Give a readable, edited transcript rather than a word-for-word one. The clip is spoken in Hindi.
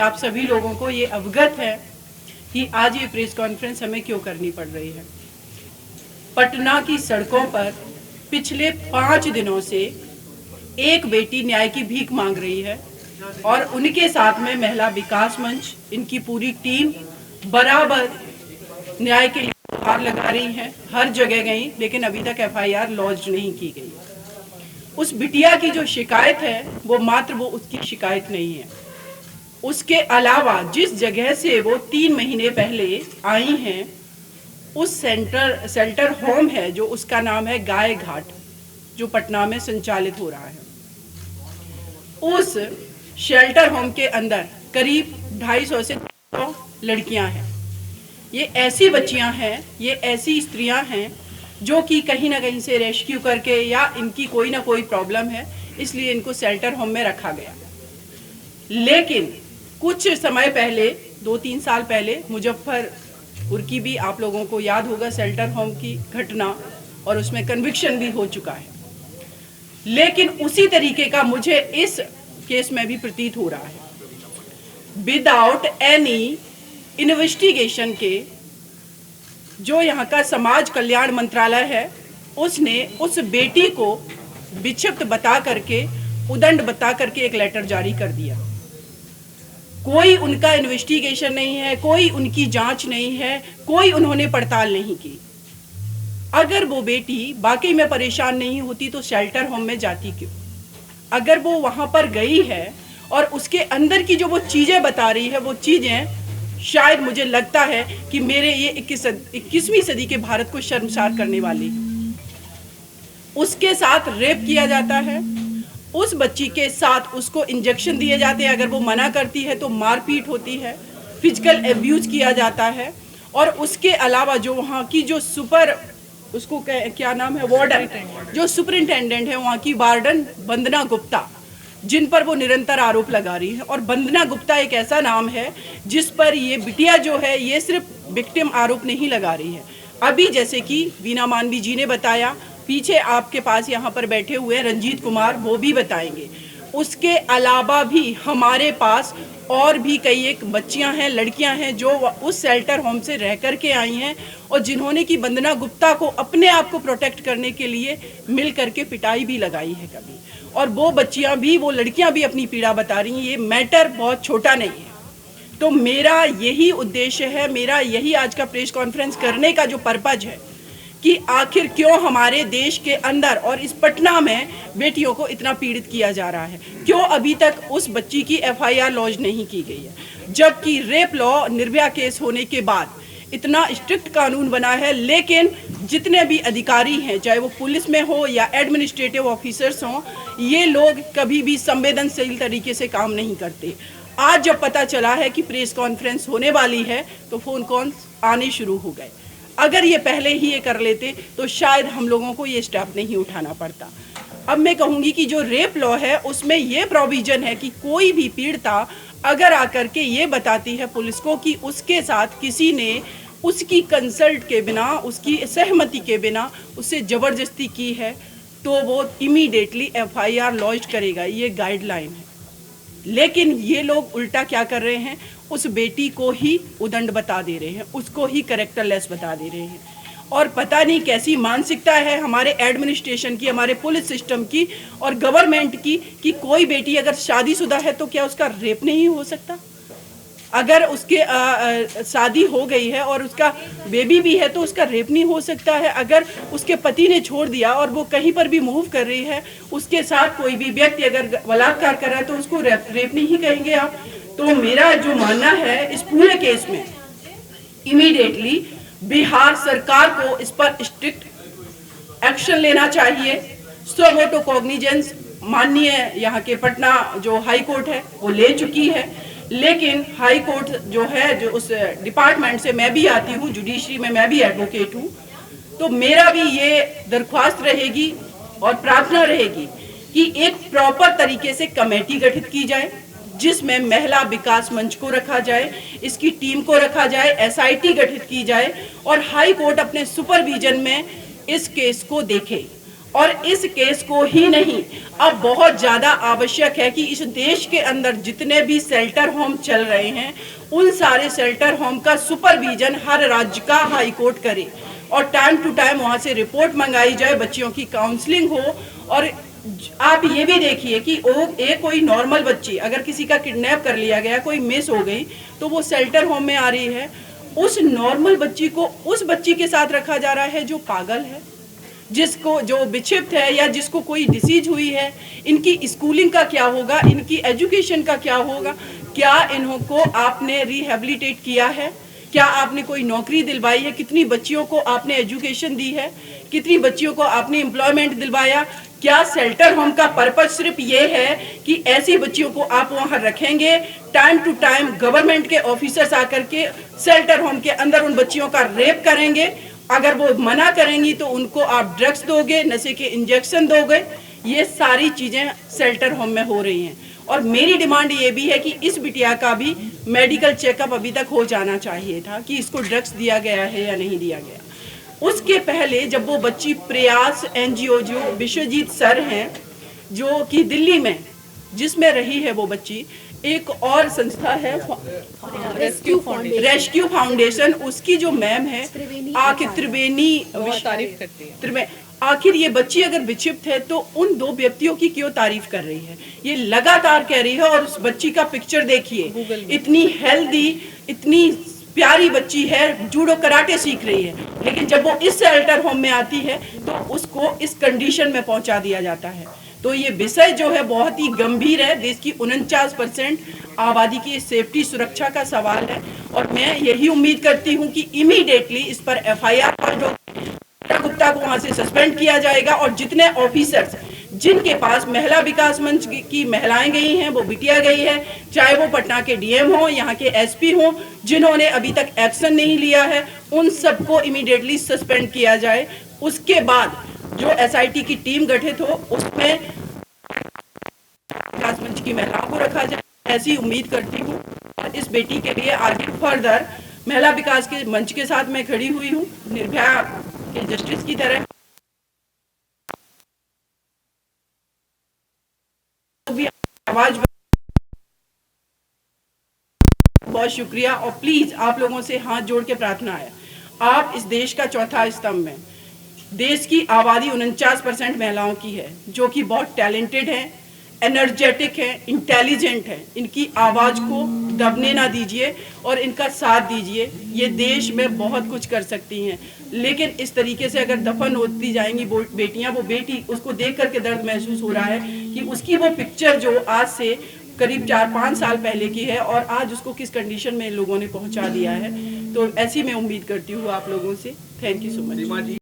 आप सभी लोगों को ये अवगत है कि आज ये प्रेस कॉन्फ्रेंस हमें क्यों करनी पड़ रही है। पटना की सड़कों पर पिछले 5 दिनों से एक बेटी न्याय की भीख मांग रही है और उनके साथ में महिला विकास मंच, इनकी पूरी टीम बराबर न्याय के लिए गुहार लगा रही है। हर जगह गई, लेकिन अभी तक FIR लॉन्च नहीं की गई। उस बिटिया की जो शिकायत है वो मात्र वो उसकी शिकायत नहीं है, उसके अलावा जिस जगह से वो 3 महीने पहले आई हैं, उस शेल्टर होम है जो उसका नाम है गाय घाट, जो पटना में संचालित हो रहा है। उस शेल्टर होम के अंदर करीब 250 से 300 लड़कियां हैं। ये ऐसी बच्चियां हैं, ये ऐसी स्त्रियां हैं जो कि कहीं ना कहीं से रेस्क्यू करके या इनकी कोई ना कोई प्रॉब्लम है, इसलिए इनको शेल्टर होम में रखा गया। लेकिन कुछ समय पहले, 2-3 साल पहले, मुजफ्फरपुर की भी आप लोगों को याद होगा शेल्टर होम की घटना, और उसमें कन्विक्शन भी हो चुका है। लेकिन उसी तरीके का मुझे इस केस में भी प्रतीत हो रहा है। विदाउट एनी इन्वेस्टिगेशन के जो यहाँ का समाज कल्याण मंत्रालय है, उसने उस बेटी को विक्षिप्त बता करके, उदंड बता करके एक लेटर जारी कर दिया। कोई उनका इन्वेस्टिगेशन नहीं है, कोई उनकी जांच नहीं है, कोई उन्होंने पड़ताल नहीं की। अगर वो बेटी वाकई में परेशान नहीं होती तो शेल्टर होम में जाती क्यों? अगर वो वहां पर गई है और उसके अंदर की जो वो चीजें बता रही है, वो चीजें शायद मुझे लगता है कि मेरे ये 21वीं सदी के भारत को शर्मसार करने वाली। उसके साथ रेप किया जाता है, उस बच्ची के साथ उसको इंजेक्शन दिए जाते हैं, अगर वो मना करती है तो मारपीट होती है, फिजिकल एब्यूज किया जाता है। और उसके अलावा जो वहाँ की जो उसको क्या नाम है, वार्डन, जो सुपरिंटेंडेंट है वहाँ की वार्डन वंदना गुप्ता, जिन पर वो निरंतर आरोप लगा रही है। और वंदना गुप्ता एक ऐसा नाम है जिस पर ये बिटिया जो है ये सिर्फ विक्टिम आरोप नहीं लगा रही है। अभी जैसे कि वीना मानवी जी ने बताया, पीछे आपके पास यहाँ पर बैठे हुए रंजीत कुमार, वो भी बताएंगे। उसके अलावा भी हमारे पास और भी कई एक बच्चियां हैं, लड़कियां हैं जो उस शेल्टर होम से रह कर के आई हैं और जिन्होंने की वंदना गुप्ता को अपने आप को प्रोटेक्ट करने के लिए मिल करके पिटाई भी लगाई है कभी। और वो बच्चियां भी, वो लड़कियां भी अपनी पीड़ा बता रही हैं। ये मैटर बहुत छोटा नहीं है। तो मेरा यही उद्देश्य है, मेरा यही आज का प्रेस कॉन्फ्रेंस करने का जो पर्पज है कि आखिर क्यों हमारे देश के अंदर और इस पटना में बेटियों को इतना पीड़ित किया जा रहा है, क्यों अभी तक उस बच्ची की FIR लॉन्च नहीं की गई है, जबकि रेप लॉ निर्भया केस होने के बाद इतना स्ट्रिक्ट कानून बना है। लेकिन जितने भी अधिकारी हैं, चाहे वो पुलिस में हो या एडमिनिस्ट्रेटिव ऑफिसर्स हों, ये लोग कभी भी संवेदनशील तरीके से काम नहीं करते। आज जब पता चला है कि प्रेस कॉन्फ्रेंस होने वाली है तो फ़ोन कॉल्स आने शुरू हो गए। अगर ये पहले ही ये कर लेते तो शायद हम लोगों को ये स्टेप नहीं उठाना पड़ता। अब मैं कहूँगी कि जो रेप लॉ है उसमें ये प्रोविज़न है कि कोई भी पीड़िता अगर आकर के ये बताती है पुलिस को कि उसके साथ किसी ने उसकी कंसल्ट के बिना, उसकी सहमति के बिना उससे ज़बरदस्ती की है, तो वो इमीडिएटली FIR लॉन्च करेगा। ये गाइडलाइन है। लेकिन ये लोग उल्टा क्या कर रहे हैं, उस बेटी को ही उदंड बता दे रहे हैं, उसको ही कैरेक्टरलेस बता दे रहे हैं। और पता नहीं कैसी मानसिकता है हमारे एडमिनिस्ट्रेशन की, हमारे पुलिस सिस्टम की और गवर्नमेंट की कि कोई बेटी अगर शादीशुदा है तो क्या उसका रेप नहीं हो सकता? अगर उसके शादी हो गई है और उसका बेबी भी है तो उसका रेप नहीं हो सकता है? अगर उसके पति ने छोड़ दिया और वो कहीं पर भी मूव कर रही है, उसके साथ कोई भी व्यक्ति अगर बलात्कार कर रहा है तो उसको रेप नहीं कहेंगे आप? तो मेरा जो मानना है इस पूरे केस में इमीडिएटली बिहार सरकार को इस पर स्ट्रिक्ट एक्शन लेना चाहिए। सो वोटो कॉग्निजेंस माननीय यहाँ के पटना जो हाई कोर्ट है वो ले चुकी है। लेकिन हाई कोर्ट जो है, जो उस डिपार्टमेंट से मैं भी आती हूँ, जुडिशरी में मैं भी एडवोकेट हूँ, तो मेरा भी ये दरख्वास्त रहेगी और प्रार्थना रहेगी कि एक प्रॉपर तरीके से कमेटी गठित की जाए जिसमें महिला विकास मंच को रखा जाए, इसकी टीम को रखा जाए, SIT गठित की जाए और हाई कोर्ट अपने सुपरविजन में इस केस को देखे और इस केस को ही नहीं, अब बहुत ज़्यादा आवश्यक है कि इस देश के अंदर जितने भी शेल्टर होम चल रहे हैं उन सारे शेल्टर होम का सुपरविजन हर राज्य का हाई कोर्ट करे और टाइम टू टाइम वहाँ से रिपोर्ट मंगाई जाए, बच्चियों की काउंसलिंग हो। और आप ये भी देखिए कि एक कोई नॉर्मल बच्ची अगर किसी का किडनैप कर लिया गया, कोई मिस हो गई, तो वो शेल्टर होम में आ रही है, उस नॉर्मल बच्ची को उस बच्ची के साथ रखा जा रहा है जो पागल है, जिसको जो विक्षिप्त है या जिसको कोई डिसीज हुई है। इनकी स्कूलिंग का क्या होगा, इनकी एजुकेशन का क्या होगा? क्या इनको आपने रिहेबिलिटेट किया है? क्या आपने कोई नौकरी दिलवाई है? कितनी बच्चियों को आपने एजुकेशन दी है? कितनी बच्चियों को आपने एम्प्लॉयमेंट दिलवाया? क्या शेल्टर होम का पर्पज सिर्फ ये है कि ऐसी बच्चियों को आप वहाँ रखेंगे, टाइम टू टाइम गवर्नमेंट के ऑफिसर्स आकर के शेल्टर होम के अंदर उन बच्चियों का रेप करेंगे? अगर वो मना करेंगी तो उनको आप ड्रग्स दोगे, नशे के इंजेक्शन दोगे? ये सारी चीज़ें शेल्टर होम में हो रही हैं। और मेरी डिमांड ये भी है कि इस बिटिया का भी मेडिकल चेकअप अभी तक हो जाना चाहिए था कि इसको ड्रग्स दिया गया है या नहीं दिया गया। उसके पहले जब वो बच्ची प्रयास एनजीओ जो विश्वजीत सर हैं जो कि दिल्ली में जिसमें रही है वो बच्ची, एक और संस्था है रेस्क्यू फाउंडेशन, उसकी जो मैम है आखिर त्रिवेणी तारीफ करती है। आखिर ये बच्ची अगर विक्षिप्त है तो उन दो व्यक्तियों की क्यों तारीफ कर रही है? ये लगातार कह रही है। और उस बच्ची का पिक्चर देखिए, इतनी हेल्दी, इतनी प्यारी बच्ची है, जूडो कराटे सीख रही है, लेकिन जब वो इस शेल्टर होम में आती है तो उसको इस कंडीशन में पहुंचा दिया जाता है। तो ये विषय जो है बहुत ही गंभीर है। देश की 49% आबादी की सेफ्टी सुरक्षा का सवाल है और मैं यही उम्मीद करती हूँ कि इमीडिएटली इस पर FIR दर्ज हो, गुप्ता को वहाँ से सस्पेंड किया जाएगा और जितने ऑफिसर्स जिनके पास महिला विकास मंच की महिलाएं गई हैं, वो बिटिया गई है, चाहे वो पटना के DM हो, यहाँ के SP हो, जिन्होंने अभी तक एक्शन नहीं लिया है, उन सबको इमीडिएटली सस्पेंड किया जाए। उसके बाद जो SIT की टीम गठित हो उसमें विकास मंच की महिलाओं को रखा जाए, ऐसी उम्मीद करती हूँ। और इस बेटी के लिए आगे फर्दर महिला विकास के मंच के साथ मैं खड़ी हुई हूँ, निर्भया के जस्टिस की तरह। भी आवाज बहुत शुक्रिया। और प्लीज आप लोगों से हाथ जोड़ के प्रार्थना है, आप इस देश का चौथा स्तंभ में, देश की आबादी 49% महिलाओं की है जो कि बहुत टैलेंटेड है, एनर्जेटिक है, इंटेलिजेंट है। इनकी आवाज़ को दबने ना दीजिए और इनका साथ दीजिए। ये देश में बहुत कुछ कर सकती हैं, लेकिन इस तरीके से अगर दफन होती जाएंगी बेटियां, वो बेटी उसको देख करके दर्द महसूस हो रहा है कि उसकी वो पिक्चर जो आज से करीब 4-5 साल पहले की है और आज उसको किस कंडीशन में इन लोगों ने पहुंचा दिया है। तो ऐसी मैं उम्मीद करती हूँ आप लोगों से। Thank you so much.